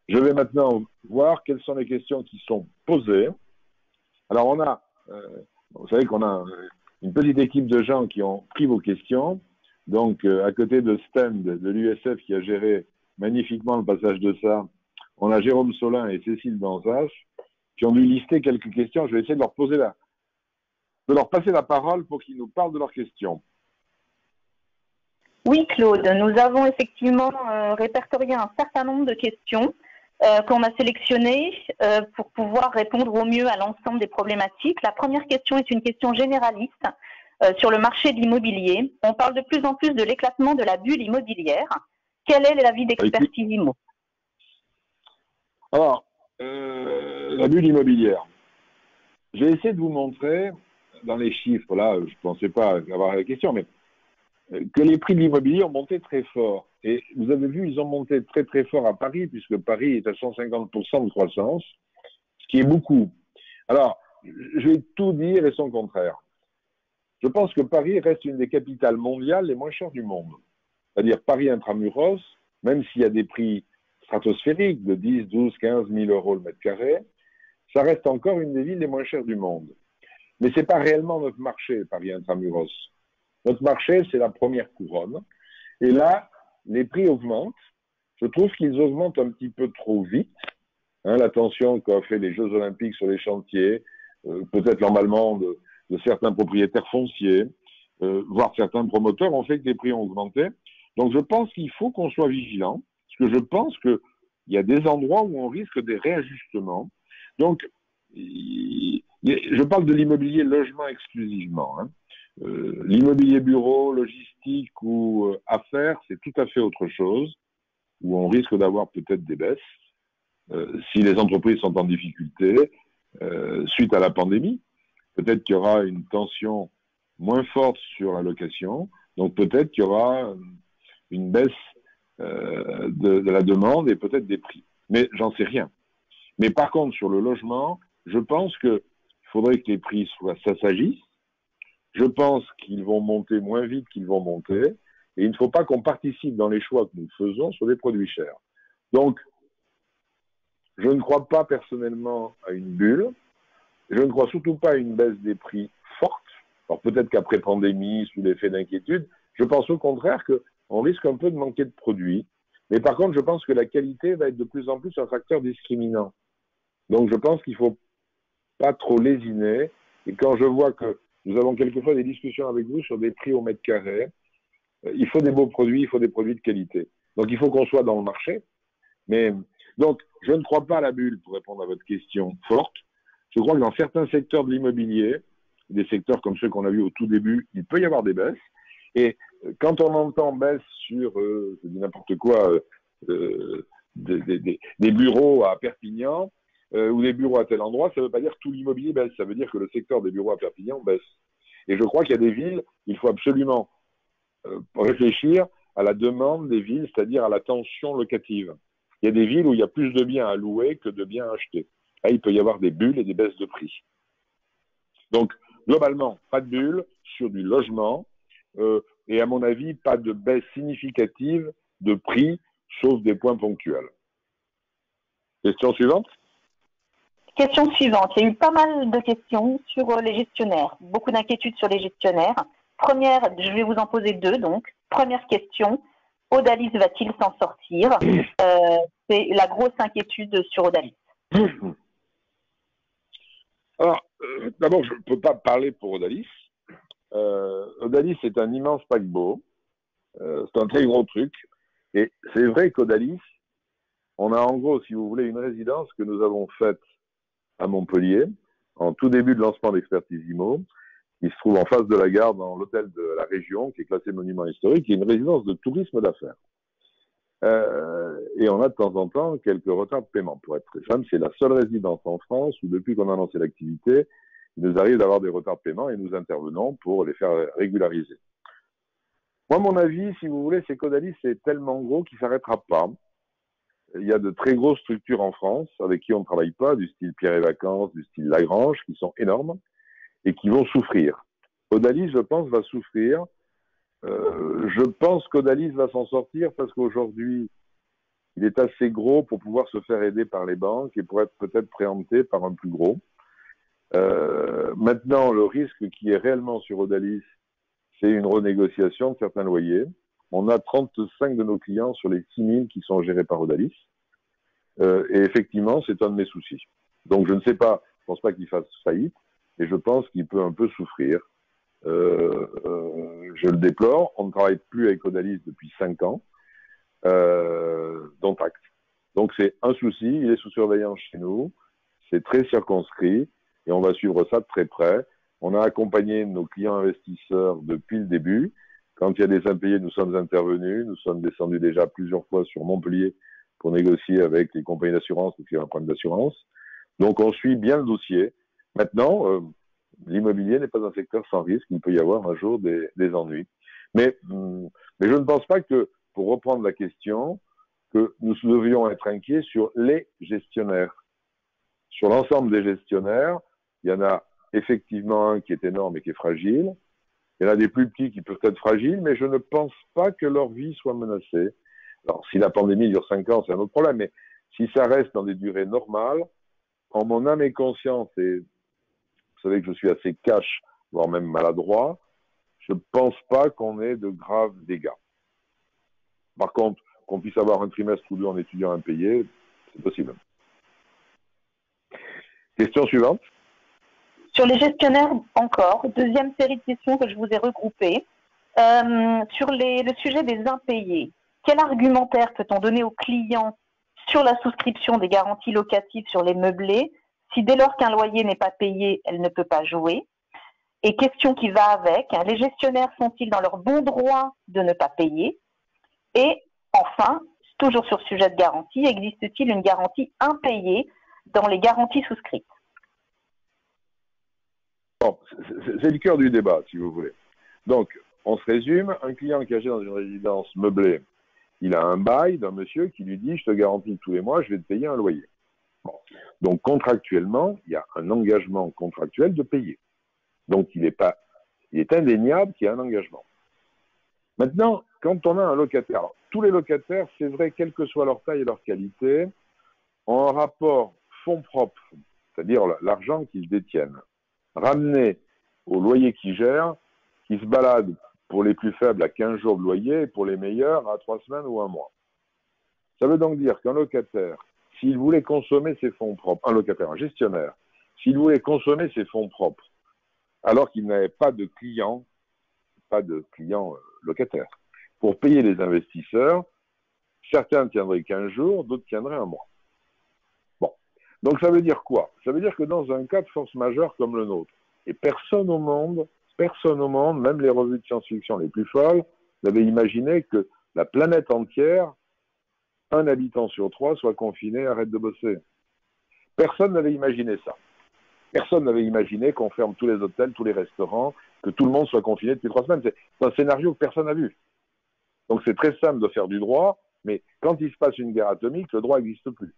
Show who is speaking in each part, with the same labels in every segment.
Speaker 1: Je vais maintenant voir quelles sont les questions qui sont posées. Alors, vous savez qu'on a une petite équipe de gens qui ont pris vos questions. Donc, à côté de Sten de l'USF qui a géré magnifiquement le passage de ça, on a Jérôme Solin et Cécile Danzas qui ont dû lister quelques questions. Je vais essayer de leur passer la parole pour qu'ils nous parlent de leurs questions.
Speaker 2: Oui, Claude, nous avons effectivement répertorié un certain nombre de questions qu'on a sélectionnées pour pouvoir répondre au mieux à l'ensemble des problématiques. La première question est une question généraliste sur le marché de l'immobilier. On parle de plus en plus de l'éclatement de la bulle immobilière. Quel est l'avis d'Expertise Immo?
Speaker 1: Alors, la bulle immobilière. J'ai essayé de vous montrer dans les chiffres, là, je ne pensais pas avoir la question, mais que les prix de l'immobilier ont monté très fort. Et vous avez vu, ils ont monté très très fort à Paris, puisque Paris est à 150% de croissance, ce qui est beaucoup. Alors, je vais tout dire et son contraire. Je pense que Paris reste une des capitales mondiales les moins chères du monde. C'est-à-dire Paris intramuros, même s'il y a des prix stratosphériques de 10, 12, 15 000 euros le mètre carré, ça reste encore une des villes les moins chères du monde. Mais ce n'est pas réellement notre marché, Paris intramuros. Notre marché, c'est la première couronne. Et là, les prix augmentent. Je trouve qu'ils augmentent un petit peu trop vite. L'attention qu'a fait les Jeux Olympiques sur les chantiers, peut-être l'emballement de certains propriétaires fonciers, voire certains promoteurs ont fait que les prix ont augmenté. Donc je pense qu'il faut qu'on soit vigilant, parce que je pense qu'il y a des endroits où on risque des réajustements. Donc, je parle de l'immobilier logement exclusivement. L'immobilier bureau, logistique ou affaires, c'est tout à fait autre chose, où on risque d'avoir peut-être des baisses si les entreprises sont en difficulté suite à la pandémie. Peut-être qu'il y aura une tension moins forte sur la location, donc peut-être qu'il y aura une baisse de la demande et peut-être des prix. Mais j'en sais rien. Mais par contre, sur le logement, je pense qu'il faudrait que les prix s'assagissent. Je pense qu'ils vont monter moins vite qu'ils vont monter. Et il ne faut pas qu'on participe dans les choix que nous faisons sur des produits chers. Donc, je ne crois pas personnellement à une bulle. Je ne crois surtout pas à une baisse des prix forte. Alors peut-être qu'après pandémie, sous l'effet d'inquiétude, je pense au contraire qu'on risque un peu de manquer de produits. Mais par contre, je pense que la qualité va être de plus en plus un facteur discriminant. Donc je pense qu'il ne faut pas trop lésiner. Et quand je vois que nous avons quelquefois des discussions avec vous sur des prix au mètre carré, il faut des beaux produits, il faut des produits de qualité. Donc il faut qu'on soit dans le marché. Mais donc, je ne crois pas à la bulle, pour répondre à votre question forte. Je crois que dans certains secteurs de l'immobilier, des secteurs comme ceux qu'on a vus au tout début, il peut y avoir des baisses. Et quand on entend baisse sur, je dis n'importe quoi, des bureaux à Perpignan ou des bureaux à tel endroit, ça ne veut pas dire que tout l'immobilier baisse. Ça veut dire que le secteur des bureaux à Perpignan baisse. Et je crois qu'il y a des villes, il faut absolument réfléchir à la demande des villes, c'est-à-dire à la tension locative. Il y a des villes où il y a plus de biens à louer que de biens à acheter. Là, il peut y avoir des bulles et des baisses de prix. Donc, globalement, pas de bulle sur du logement et à mon avis, pas de baisse significative de prix, sauf des points ponctuels. Question suivante.
Speaker 2: Question suivante. Il y a eu pas mal de questions sur les gestionnaires. Beaucoup d'inquiétudes sur les gestionnaires. Première, je vais vous en poser deux donc. Première question, Odalis va-t-il s'en sortir? C'est la grosse inquiétude sur Odalis.
Speaker 1: Alors, d'abord, je ne peux pas parler pour Odalis. Odalis est un immense paquebot. C'est un très gros truc. Et c'est vrai qu'Odalis, on a en gros, si vous voulez, une résidence que nous avons faite à Montpellier, en tout début de lancement d'Expertise Immo, qui se trouve en face de la gare dans l'hôtel de la région, qui est classé monument historique, qui est une résidence de tourisme d'affaires. Et on a de temps en temps quelques retards de paiement. Pour être très simple, c'est la seule résidence en France où depuis qu'on a lancé l'activité, il nous arrive d'avoir des retards de paiement et nous intervenons pour les faire régulariser. Moi, mon avis, si vous voulez, c'est qu'Odalis est tellement gros qu'il ne s'arrêtera pas. Il y a de très grosses structures en France avec qui on ne travaille pas, du style Pierre et Vacances, du style Lagrange, qui sont énormes et qui vont souffrir. Odalis, je pense, va souffrir. Je pense qu'Odalis va s'en sortir parce qu'aujourd'hui, il est assez gros pour pouvoir se faire aider par les banques et pour être peut-être préempté par un plus gros. Maintenant, le risque qui est réellement sur Odalis, c'est une renégociation de certains loyers. On a 35 de nos clients sur les 6 000 qui sont gérés par Odalis. Et effectivement, c'est un de mes soucis. Donc, je ne sais pas, je ne pense pas qu'il fasse faillite, et je pense qu'il peut un peu souffrir. Je le déplore. On ne travaille plus avec Odalis depuis 5 ans, dont acte. Donc, c'est un souci. Il est sous surveillance chez nous. C'est très circonscrit, et on va suivre ça de très près. On a accompagné nos clients investisseurs depuis le début. Quand il y a des impayés, nous sommes intervenus. Nous sommes descendus déjà plusieurs fois sur Montpellier pour négocier avec les compagnies d'assurance parce qu'il y a un problème d'assurance. Donc, on suit bien le dossier. Maintenant, l'immobilier n'est pas un secteur sans risque. Il peut y avoir un jour des ennuis. Mais je ne pense pas que, pour reprendre la question, que nous devions être inquiets sur les gestionnaires. Sur l'ensemble des gestionnaires, il y en a effectivement un qui est énorme et qui est fragile. Il y en a des plus petits qui peuvent être fragiles, mais je ne pense pas que leur vie soit menacée. Alors, si la pandémie dure 5 ans, c'est un autre problème, mais si ça reste dans des durées normales, en mon âme et conscience, et vous savez que je suis assez cash, voire même maladroit, je ne pense pas qu'on ait de graves dégâts. Par contre, qu'on puisse avoir un trimestre ou deux en étudiant impayé, c'est possible. Question suivante.
Speaker 2: Sur les gestionnaires encore, deuxième série de questions que je vous ai regroupées. Sur le sujet des impayés, quel argumentaire peut-on donner aux clients sur la souscription des garanties locatives sur les meublés si dès lors qu'un loyer n'est pas payé, elle ne peut pas jouer? Et question qui va avec, les gestionnaires sont-ils dans leur bon droit de ne pas payer? Et enfin, toujours sur ce sujet de garantie, existe-t-il une garantie impayée dans les garanties souscrites?
Speaker 1: Bon, c'est le cœur du débat, si vous voulez. Donc, on se résume, un client qui agit dans une résidence meublée, il a un bail d'un monsieur qui lui dit « je te garantis tous les mois, je vais te payer un loyer ». Bon. Donc, contractuellement, il y a un engagement contractuel de payer. Donc, il est indéniable qu'il y a un engagement. Maintenant, quand on a un locataire, alors, tous les locataires, c'est vrai, quelle que soit leur taille et leur qualité, ont un rapport fonds propres, c'est-à-dire l'argent qu'ils détiennent, ramené au loyer qu'ils gèrent, qui se balade pour les plus faibles à 15 jours de loyer et pour les meilleurs à 3 semaines ou 1 mois. Ça veut donc dire qu'un locataire, s'il voulait consommer ses fonds propres, un gestionnaire, s'il voulait consommer ses fonds propres, alors qu'il n'avait pas de clients locataires, pour payer les investisseurs, certains tiendraient 15 jours, d'autres tiendraient 1 mois. Bon. Donc ça veut dire quoi? Ça veut dire que dans un cas de force majeure comme le nôtre, et personne au monde, même les revues de science-fiction les plus folles, n'avait imaginé que la planète entière, un habitant sur 3 soit confiné, arrête de bosser. Personne n'avait imaginé ça. Personne n'avait imaginé qu'on ferme tous les hôtels, tous les restaurants, que tout le monde soit confiné depuis 3 semaines. C'est un scénario que personne n'a vu. Donc c'est très simple de faire du droit, mais quand il se passe une guerre atomique, le droit n'existe plus.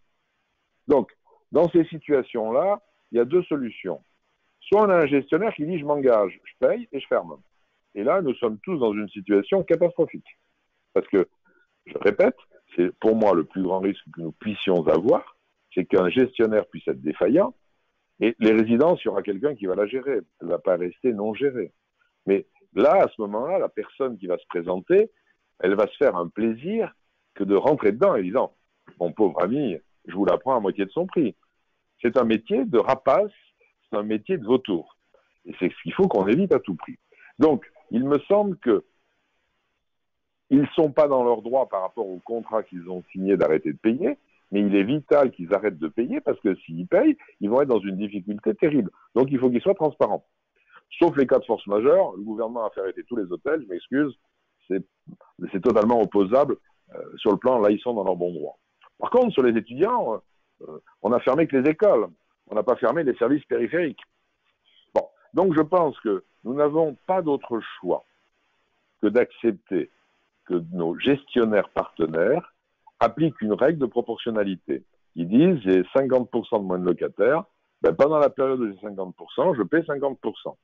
Speaker 1: Donc, dans ces situations-là, il y a 2 solutions. Soit on a un gestionnaire qui dit « je m'engage, je paye et je ferme ». Et là, nous sommes tous dans une situation catastrophique. Parce que, je répète, c'est pour moi le plus grand risque que nous puissions avoir, c'est qu'un gestionnaire puisse être défaillant, et les résidences, il y aura quelqu'un qui va la gérer. Elle ne va pas rester non gérée. Mais là, à ce moment-là, la personne qui va se présenter, elle va se faire un plaisir que de rentrer dedans en disant « mon pauvre ami, je vous la prends à moitié de son prix ». C'est un métier de rapace, c'est un métier de vautour. Et c'est ce qu'il faut qu'on évite à tout prix. Donc, il me semble qu'ils ne sont pas dans leur droit par rapport au contrat qu'ils ont signé d'arrêter de payer, mais il est vital qu'ils arrêtent de payer parce que s'ils payent, ils vont être dans une difficulté terrible. Donc, il faut qu'ils soient transparents. Sauf les cas de force majeure, le gouvernement a fait arrêter tous les hôtels, je m'excuse, c'est totalement opposable sur le plan, là, ils sont dans leur bon droit. Par contre, sur les étudiants, on a fermé que les écoles. On n'a pas fermé les services périphériques. Bon, donc je pense que nous n'avons pas d'autre choix que d'accepter que nos gestionnaires partenaires appliquent une règle de proportionnalité. Ils disent, j'ai 50% de moins de locataires, ben pendant la période où j'ai 50%, je paie 50%.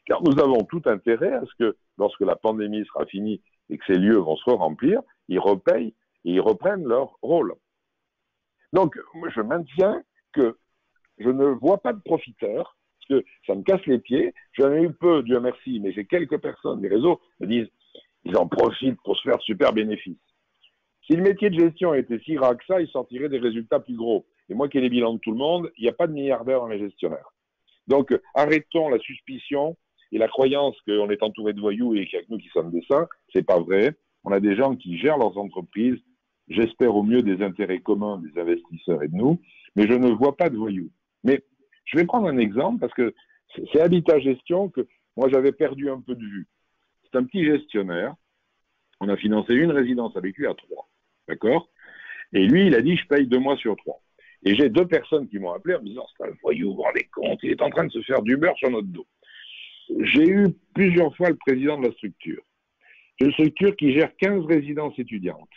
Speaker 1: Car nous avons tout intérêt à ce que, lorsque la pandémie sera finie et que ces lieux vont se remplir, ils repayent et ils reprennent leur rôle. Donc, moi, je maintiens que je ne vois pas de profiteurs, parce que ça me casse les pieds. J'en ai eu peu, Dieu merci, mais j'ai quelques personnes, les réseaux me disent, ils en profitent pour se faire de super bénéfices. Si le métier de gestion était si rare que ça, il sortirait des résultats plus gros. Et moi qui ai les bilans de tout le monde, il n'y a pas de milliardaires dans les gestionnaires. Donc, arrêtons la suspicion et la croyance qu'on est entouré de voyous et qu'il n'y a que nous qui sommes des saints. C'est pas vrai. On a des gens qui gèrent leurs entreprises, j'espère au mieux des intérêts communs des investisseurs et de nous, mais je ne vois pas de voyous. Mais je vais prendre un exemple parce que c'est Habitat Gestion que moi j'avais perdu un peu de vue. C'est un petit gestionnaire. On a financé une résidence avec lui à 3. D'accord? Et lui, il a dit, je paye 2 mois sur 3. Et j'ai 2 personnes qui m'ont appelé en me disant, c'est un voyou, vous vous rendez compte, il est en train de se faire du beurre sur notre dos. J'ai eu plusieurs fois le président de la structure. C'est une structure qui gère 15 résidences étudiantes.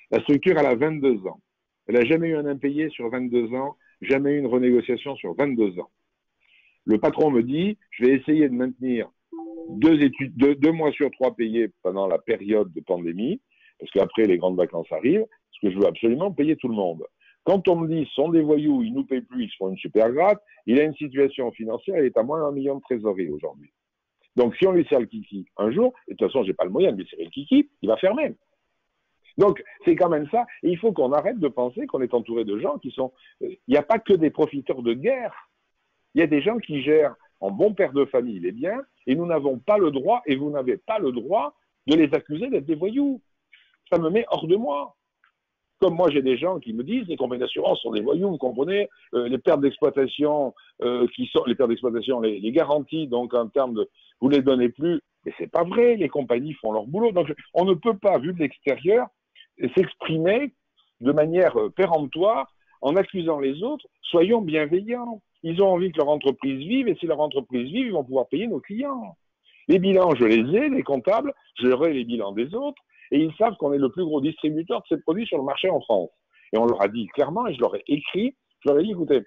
Speaker 1: La structure, elle a 22 ans. Elle n'a jamais eu un impayé sur 22 ans, jamais eu une renégociation sur 22 ans. Le patron me dit, je vais essayer de maintenir 2 mois sur 3 payés pendant la période de pandémie, parce qu'après les grandes vacances arrivent, parce que je veux absolument payer tout le monde. Quand on me dit, ce sont des voyous, ils ne nous payent plus, ils se font une super gratte, il a une situation financière, il est à moins d'1 million de trésorerie aujourd'hui. Donc si on lui sert le kiki un jour, et de toute façon, je n'ai pas le moyen de lui serrer le kiki, il va fermer. Donc c'est quand même ça, et il faut qu'on arrête de penser qu'on est entouré de gens qui sont... Il n'y a pas que des profiteurs de guerre, il y a des gens qui gèrent en bon père de famille les biens, et nous n'avons pas le droit, et vous n'avez pas le droit de les accuser d'être des voyous. Ça me met hors de moi. Comme moi, j'ai des gens qui me disent les compagnies d'assurance sont des voyous, vous comprenez, les pertes d'exploitation, les pertes d'exploitation, les garanties, donc en termes de vous les donnez plus, mais c'est pas vrai, les compagnies font leur boulot. Donc on ne peut pas, vu de l'extérieur, s'exprimer de manière péremptoire en accusant les autres. Soyons bienveillants. Ils ont envie que leur entreprise vive, et si leur entreprise vive, ils vont pouvoir payer nos clients. Les bilans, je les ai, les comptables, je leur ai les bilans des autres, et ils savent qu'on est le plus gros distributeur de ces produits sur le marché en France. Et on leur a dit clairement, et je leur ai écrit, je leur ai dit, écoutez,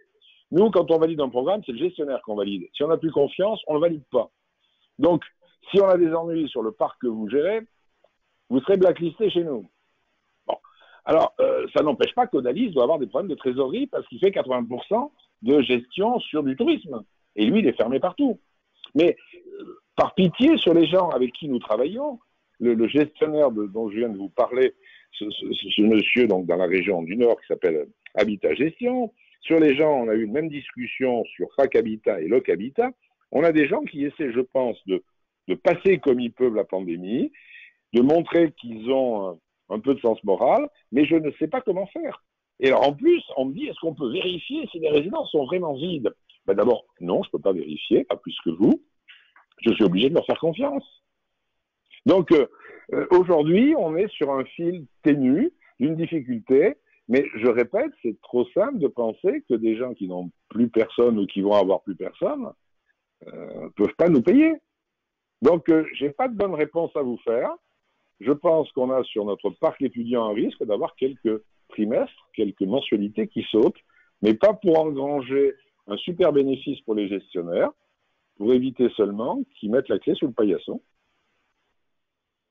Speaker 1: nous, quand on valide un programme, c'est le gestionnaire qu'on valide. Si on n'a plus confiance, on ne le valide pas. Donc, si on a des ennuis sur le parc que vous gérez, vous serez blacklisté chez nous. Bon. Alors, ça n'empêche pas qu'Odalis doit avoir des problèmes de trésorerie parce qu'il fait 80% de gestion sur du tourisme. Et lui, il est fermé partout. Mais par pitié, sur les gens avec qui nous travaillons, le gestionnaire dont je viens de vous parler, ce monsieur donc, dans la région du Nord qui s'appelle Habitat Gestion, sur les gens, on a eu une même discussion sur Fac Habitat et Loc Habitat. On a des gens qui essaient, je pense, de passer comme ils peuvent la pandémie, de montrer qu'ils ont un peu de sens moral, mais je ne sais pas comment faire. Et alors en plus, on me dit, est-ce qu'on peut vérifier si les résidences sont vraiment vides? Ben d'abord, non, je ne peux pas vérifier, pas plus que vous. Je suis obligé de leur faire confiance. Donc aujourd'hui, on est sur un fil ténu d'une difficulté, mais je répète, c'est trop simple de penser que des gens qui n'ont plus personne ou qui vont avoir plus personne ne peuvent pas nous payer. Donc je n'ai pas de bonne réponse à vous faire. Je pense qu'on a sur notre parc étudiant un risque d'avoir quelques trimestres, quelques mensualités qui sautent, mais pas pour engranger un super bénéfice pour les gestionnaires, pour éviter seulement qu'ils mettent la clé sous le paillasson.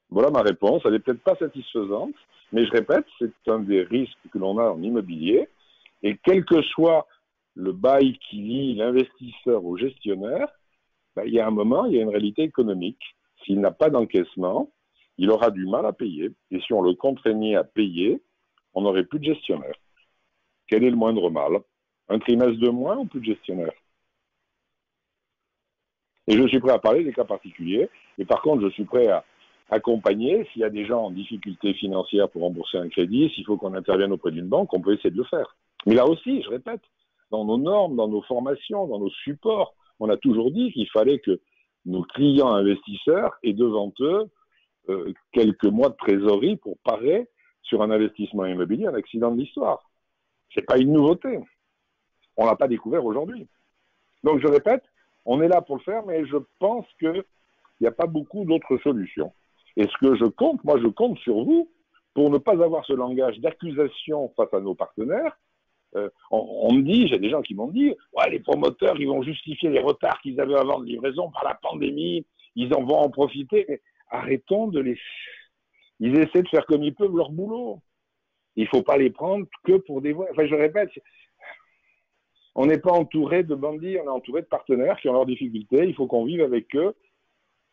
Speaker 1: Voilà ma réponse. Elle n'est peut-être pas satisfaisante, mais je répète, c'est un des risques que l'on a en immobilier. Et quel que soit le bail qui lie l'investisseur au gestionnaire, il y a un moment, il y a une réalité économique. S'il n'a pas d'encaissement, il aura du mal à payer. Et si on le contraignait à payer, on n'aurait plus de gestionnaire. Quel est le moindre mal? Un trimestre de moins ou plus de gestionnaire? Et je suis prêt à parler des cas particuliers. Et par contre, je suis prêt à accompagner, s'il y a des gens en difficulté financière pour rembourser un crédit, s'il faut qu'on intervienne auprès d'une banque, on peut essayer de le faire. Mais là aussi, je répète, dans nos normes, dans nos formations, dans nos supports, on a toujours dit qu'il fallait que nos clients investisseurs aient devant eux quelques mois de trésorerie pour parer sur un investissement immobilier, un accident de l'histoire. Ce n'est pas une nouveauté. On ne l'a pas découvert aujourd'hui. Donc je répète, on est là pour le faire, mais je pense qu'il n'y a pas beaucoup d'autres solutions. Et ce que je compte, moi je compte sur vous pour ne pas avoir ce langage d'accusation face à nos partenaires. On me dit, j'ai des gens qui m'ont dit, ouais, les promoteurs, ils vont justifier les retards qu'ils avaient avant de livraison par la pandémie, ils en vont en profiter. Mais arrêtons de les... Ils essaient de faire comme ils peuvent leur boulot. Il ne faut pas les prendre que pour des voix. Enfin, je répète, on n'est pas entouré de bandits, on est entouré de partenaires qui ont leurs difficultés. Il faut qu'on vive avec eux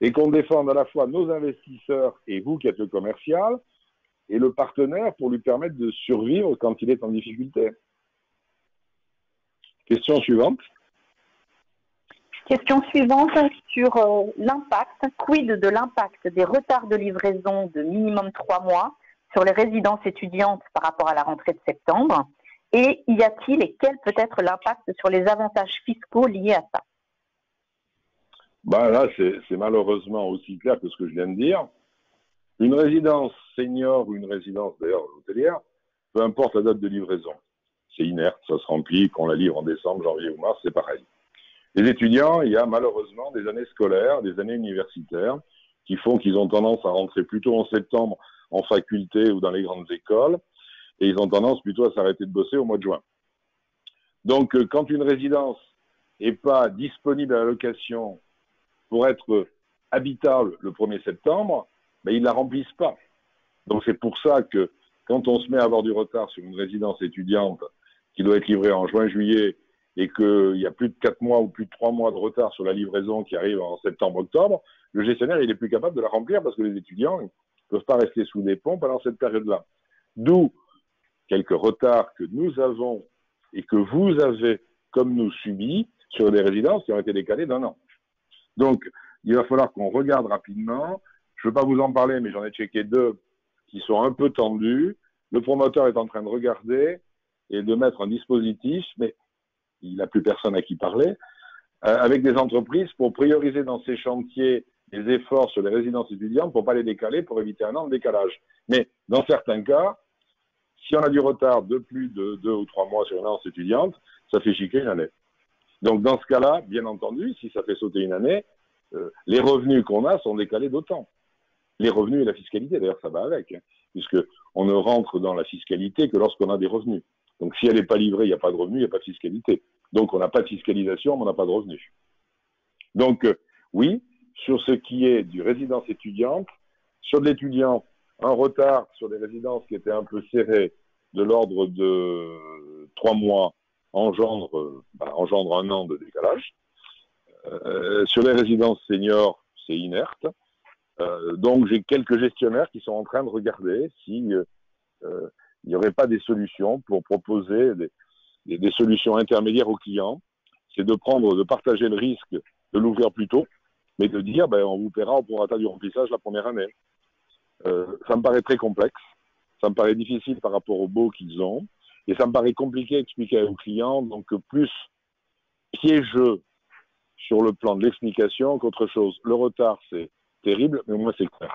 Speaker 1: et qu'on défende à la fois nos investisseurs et vous qui êtes le commercial et le partenaire pour lui permettre de survivre quand il est en difficulté. Question suivante.
Speaker 2: Question suivante sur l'impact. Quid de l'impact des retards de livraison de minimum 3 mois sur les résidences étudiantes par rapport à la rentrée de septembre? Et y a-t-il et quel peut être l'impact sur les avantages fiscaux liés à ça?
Speaker 1: Ben là, c'est malheureusement aussi clair que ce que je viens de dire. Une résidence senior ou une résidence d'ailleurs hôtelière, peu importe la date de livraison, c'est inerte, ça se remplit, qu'on la livre en décembre, janvier ou mars, c'est pareil. Les étudiants, il y a malheureusement des années scolaires, des années universitaires, qui font qu'ils ont tendance à rentrer plutôt en septembre en faculté ou dans les grandes écoles, et ils ont tendance plutôt à s'arrêter de bosser au mois de juin. Donc, quand une résidence n'est pas disponible à la location pour être habitable le 1er septembre, ben, ils ne la remplissent pas. Donc, c'est pour ça que quand on se met à avoir du retard sur une résidence étudiante qui doit être livrée en juin-juillet et qu'il y a plus de 4 mois ou plus de 3 mois de retard sur la livraison qui arrive en septembre-octobre, le gestionnaire, il est plus capable de la remplir parce que les étudiants ne peuvent pas rester sous des ponts pendant cette période-là. D'où quelques retards que nous avons et que vous avez, comme nous, subis sur des résidences qui ont été décalées d'1 an. Donc, il va falloir qu'on regarde rapidement. Je ne veux pas vous en parler, mais j'en ai checké 2 qui sont un peu tendus. Le promoteur est en train de regarder et de mettre un dispositif, mais il n'a plus personne à qui parler, avec des entreprises pour prioriser dans ces chantiers les efforts sur les résidences étudiantes pour ne pas les décaler, pour éviter 1 an de décalage. Mais dans certains cas, si on a du retard de plus de 2 ou 3 mois sur une résidence étudiante, ça fait chiquer 1 année. Donc dans ce cas-là, bien entendu, si ça fait sauter 1 année, les revenus qu'on a sont décalés d'autant. Les revenus et la fiscalité, d'ailleurs, ça va avec, puisqu'on ne rentre dans la fiscalité que lorsqu'on a des revenus. Donc si elle n'est pas livrée, il n'y a pas de revenus, il n'y a pas de fiscalité. Donc on n'a pas de fiscalisation, mais on n'a pas de revenus. Donc oui, sur ce qui est du résidence étudiante, sur de l'étudiant, un retard sur des résidences qui étaient un peu serrées de l'ordre de 3 mois engendre 1 an de décalage. Sur les résidences seniors, c'est inerte. Donc j'ai quelques gestionnaires qui sont en train de regarder si il n'y aurait pas des solutions pour proposer des solutions intermédiaires aux clients. C'est de partager le risque de l'ouvrir plus tôt, mais de dire on vous paiera au prorata du remplissage la première année. Ça me paraît très complexe, ça me paraît difficile par rapport aux baux qu'ils ont, et ça me paraît compliqué à expliquer aux clients, donc plus piégeux sur le plan de l'explication qu'autre chose. Le retard, c'est terrible, mais au moins c'est clair.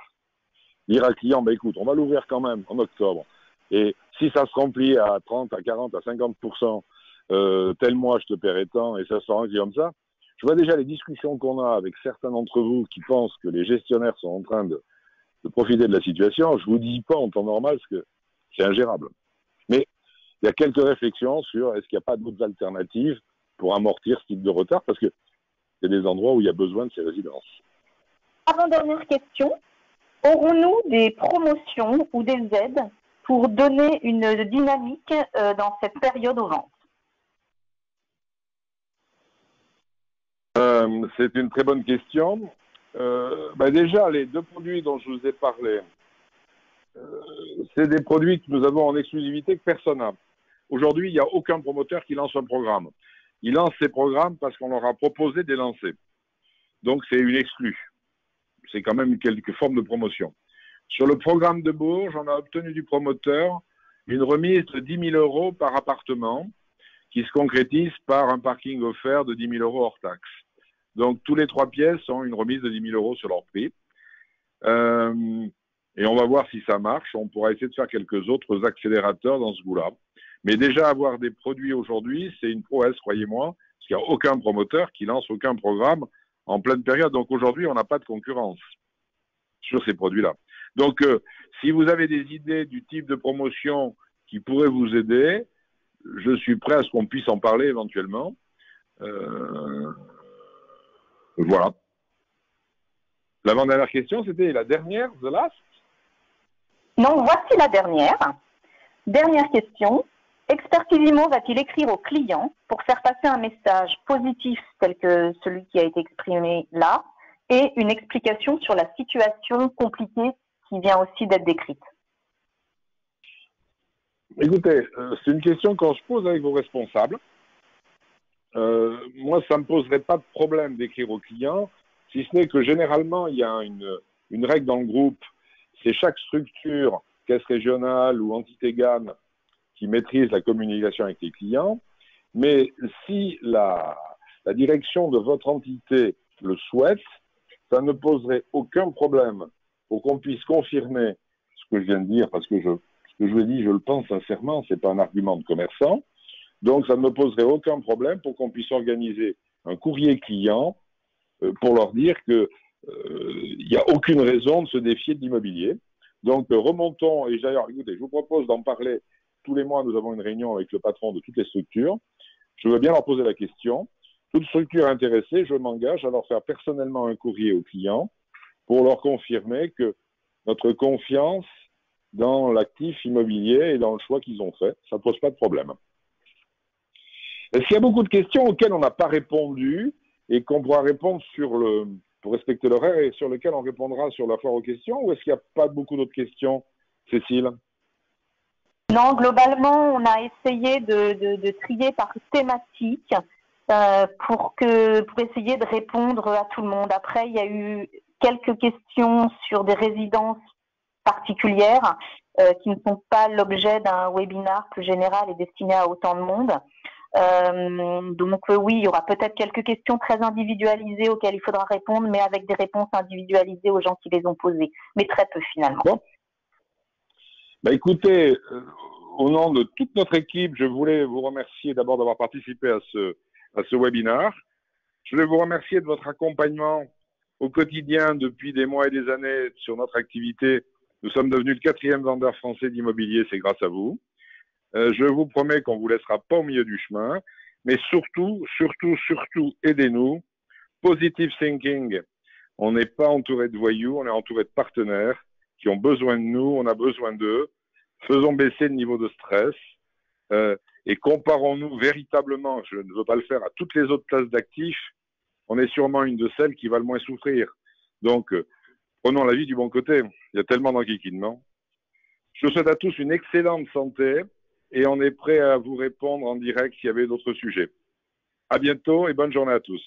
Speaker 1: Dire à un client, écoute, on va l'ouvrir quand même en octobre, et si ça se remplit à 30, à 40, à 50%, tel mois je te paierai tant, et ça se remplit comme ça, je vois déjà les discussions qu'on a avec certains d'entre vous qui pensent que les gestionnaires sont en train de profiter de la situation. Je ne vous dis pas en temps normal parce que c'est ingérable. Mais il y a quelques réflexions sur est-ce qu'il n'y a pas d'autres alternatives pour amortir ce type de retard, parce qu'il y a des endroits où il y a besoin de ces résidences.
Speaker 2: Avant-dernière question, aurons-nous des promotions ou des aides pour donner une dynamique dans cette période aux ventes?
Speaker 1: C'est une très bonne question. Déjà, les 2 produits dont je vous ai parlé, c'est des produits que nous avons en exclusivité que personne n'a. Aujourd'hui, il n'y a aucun promoteur qui lance un programme. Il lance ces programmes parce qu'on leur a proposé de les lancer. Donc, c'est une exclue. C'est quand même quelque forme de promotion. Sur le programme de Bourges, on a obtenu du promoteur une remise de 10 000 € par appartement qui se concrétise par un parking offert de 10 000 € hors taxe. Donc, tous les 3 pièces ont une remise de 10 000 € sur leur prix. Et on va voir si ça marche. On pourra essayer de faire quelques autres accélérateurs dans ce goût-là. Mais déjà, avoir des produits aujourd'hui, c'est une prouesse, croyez-moi, parce qu'il n'y a aucun promoteur qui lance aucun programme en pleine période. Donc, aujourd'hui, on n'a pas de concurrence sur ces produits-là. Donc, si vous avez des idées du type de promotion qui pourraient vous aider, je suis prêt à ce qu'on puisse en parler éventuellement. Voilà. L'avant-dernière question, c'était la dernière, the last?
Speaker 2: Non, voici la dernière. Dernière question. Expertisimo va-t-il écrire au client pour faire passer un message positif tel que celui qui a été exprimé là et une explication sur la situation compliquée qui vient aussi d'être décrite?
Speaker 1: Écoutez, c'est une question qu'on se pose avec vos responsables. Moi, ça ne me poserait pas de problème d'écrire au client, si ce n'est que généralement, il y a une règle dans le groupe, c'est chaque structure, caisse régionale ou entité GAN, qui maîtrise la communication avec les clients. Mais si la direction de votre entité le souhaite, ça ne poserait aucun problème pour qu'on puisse confirmer ce que je viens de dire, parce que ce que je vous ai dit, je le pense sincèrement, c'est pas un argument de commerçant. Donc, ça ne me poserait aucun problème pour qu'on puisse organiser un courrier client pour leur dire que il n'y a aucune raison de se défier de l'immobilier. Donc, remontons, et d'ailleurs, écoutez, je vous propose d'en parler tous les mois. Nous avons une réunion avec le patron de toutes les structures. Je veux bien leur poser la question. Toute structure intéressée, je m'engage à leur faire personnellement un courrier aux clients pour leur confirmer que notre confiance dans l'actif immobilier et dans le choix qu'ils ont fait, ça ne pose pas de problème. Est-ce qu'il y a beaucoup de questions auxquelles on n'a pas répondu et qu'on pourra répondre pour respecter l'horaire et sur lesquelles on répondra sur la foire aux questions, ou est-ce qu'il n'y a pas beaucoup d'autres questions, Cécile?
Speaker 2: Non, globalement, on a essayé de trier par thématique pour essayer de répondre à tout le monde. Après, il y a eu quelques questions sur des résidences particulières qui ne sont pas l'objet d'un webinar plus général et destiné à autant de monde. Donc oui, il y aura peut-être quelques questions très individualisées auxquelles il faudra répondre, mais avec des réponses individualisées aux gens qui les ont posées, mais très peu finalement.
Speaker 1: Bon. Bah écoutez, au nom de toute notre équipe, je voulais vous remercier d'abord d'avoir participé à ce webinaire. Je voulais vous remercier de votre accompagnement au quotidien depuis des mois et des années sur notre activité. Nous sommes devenus le 4e vendeur français d'immobilier, c'est grâce à vous. Je vous promets qu'on ne vous laissera pas au milieu du chemin, mais surtout, aidez-nous. Positive thinking. On n'est pas entouré de voyous, on est entouré de partenaires qui ont besoin de nous, on a besoin d'eux. Faisons baisser le niveau de stress et comparons-nous véritablement, je ne veux pas le faire, à toutes les autres classes d'actifs. On est sûrement une de celles qui va le moins souffrir. Donc, prenons la vie du bon côté. Il y a tellement d'enquiquinement. Je vous souhaite à tous une excellente santé et on est prêt à vous répondre en direct s'il y avait d'autres sujets. À bientôt et bonne journée à tous.